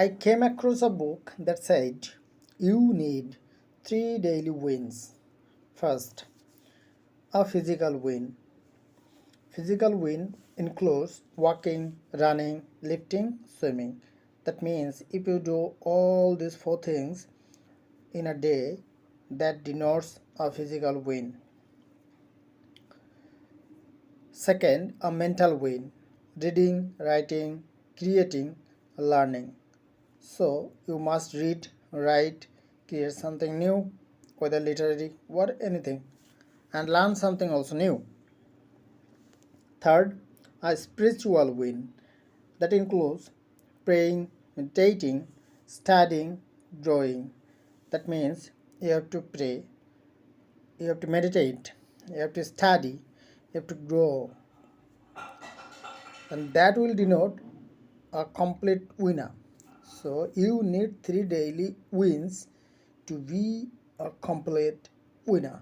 I came across a book that said you need three daily wins. First, a physical win. Physical win includes walking, running, lifting, swimming. That means if you do all these four things in a day, that denotes a physical win. Second, a mental win. Reading, writing, creating, learning. So you must read, write, create something new, whether literary or anything, and learn something also new. Third, a spiritual win that includes praying, meditating, studying, growing. That means you have to pray, you have to meditate, you have to study, you have to grow, and that will denote a complete winner. So you need three daily wins to be a complete winner.